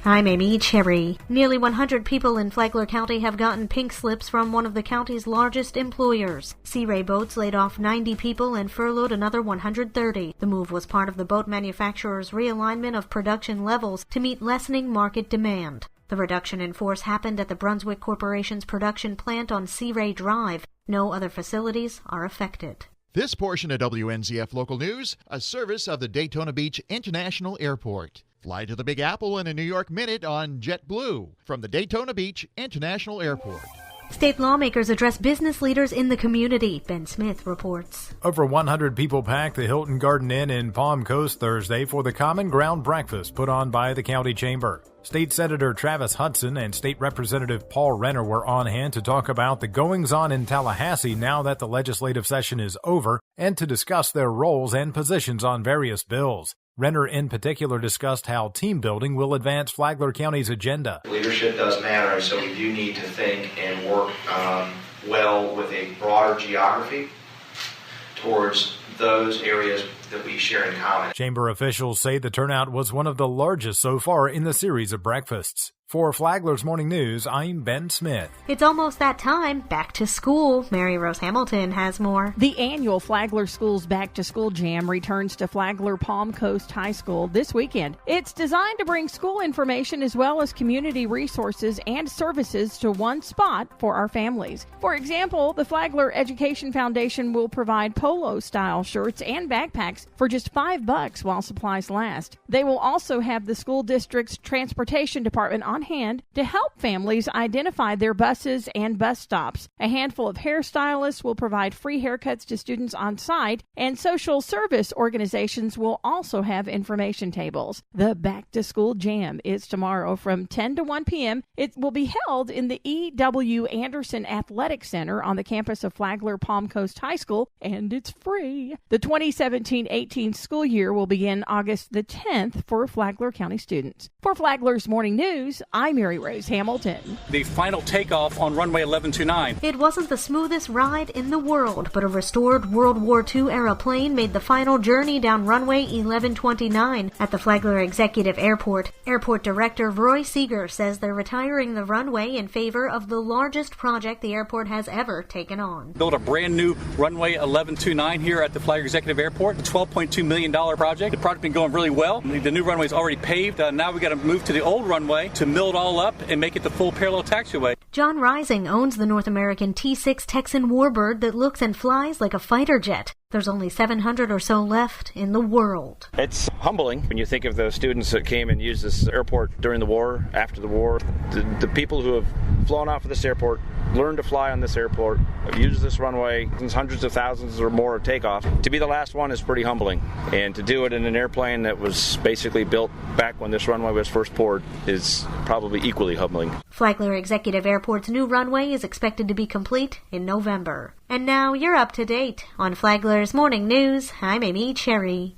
I'm Amy Cherry. Nearly 100 people in Flagler County have gotten pink slips from one of the county's largest employers. Sea Ray Boats laid off 90 people and furloughed another 130. The move was part of the boat manufacturer's realignment of production levels to meet lessening market demand. The reduction in force happened at the Brunswick Corporation's production plant on Sea Ray Drive. No other facilities are affected. This portion of WNZF Local News, a service of the Daytona Beach International Airport. Fly to the Big Apple in a New York minute on JetBlue from the Daytona Beach International Airport. State lawmakers address business leaders in the community. Ben Smith reports. Over 100 people packed the Hilton Garden Inn in Palm Coast Thursday for the Common Ground breakfast put on by the county chamber. State Senator Travis Hudson and State Representative Paul Renner were on hand to talk about the goings-on in Tallahassee now that the legislative session is over and to discuss their roles and positions on various bills. Renner in particular discussed how team building will advance Flagler County's agenda. Leadership does matter, so we do need to think and work well with a broader geography towards those areas that we share in common. Chamber officials say the turnout was one of the largest so far in the series of breakfasts. For Flagler's Morning News, I'm Ben Smith. It's almost that time. Back to school. Mary Rose Hamilton has more. The annual Flagler Schools Back to School Jam returns to Flagler Palm Coast High School this weekend. It's designed to bring school information as well as community resources and services to one spot for our families. For example, the Flagler Education Foundation will provide polo-style shirts and backpacks for just $5 while supplies last. They will also have the school district's transportation department on hand to help families identify their buses and bus stops. A handful of hairstylists will provide free haircuts to students on site, and social service organizations will also have information tables. The Back to School Jam is tomorrow from 10 to 1 p.m. It will be held in the E.W. Anderson Athletic Center on the campus of Flagler Palm Coast High School, and it's free. The 2017-18 school year will begin August the 10th for Flagler County students. For Flagler's Morning News, I'm Mary Rose Hamilton. The final takeoff on runway 1129. It wasn't the smoothest ride in the world, but a restored World War II-era plane made the final journey down runway 1129 at the Flagler Executive Airport. Airport Director Roy Seeger says they're retiring the runway in favor of the largest project the airport has ever taken on. Built a brand new runway 1129 here at the Flagler Executive Airport, a $12.2 million project. The project's been going really well. The new runway is already paved. Now we got to move to the old runway to mill it all up and make it the full parallel taxiway. John Rising owns the North American T-6 Texan Warbird that looks and flies like a fighter jet. There's only 700 or so left in the world. It's humbling when you think of the students that came and used this airport during the war, after the war. The people who have flown off of this airport, learned to fly on this airport, have used this runway, hundreds of thousands or more of takeoff. To be the last one is pretty humbling. And to do it in an airplane that was basically built back when this runway was first poured is probably equally humbling. Flagler Executive Airport's new runway is expected to be complete in November. And now you're up to date on Flagler's Morning News. I'm Amy Cherry.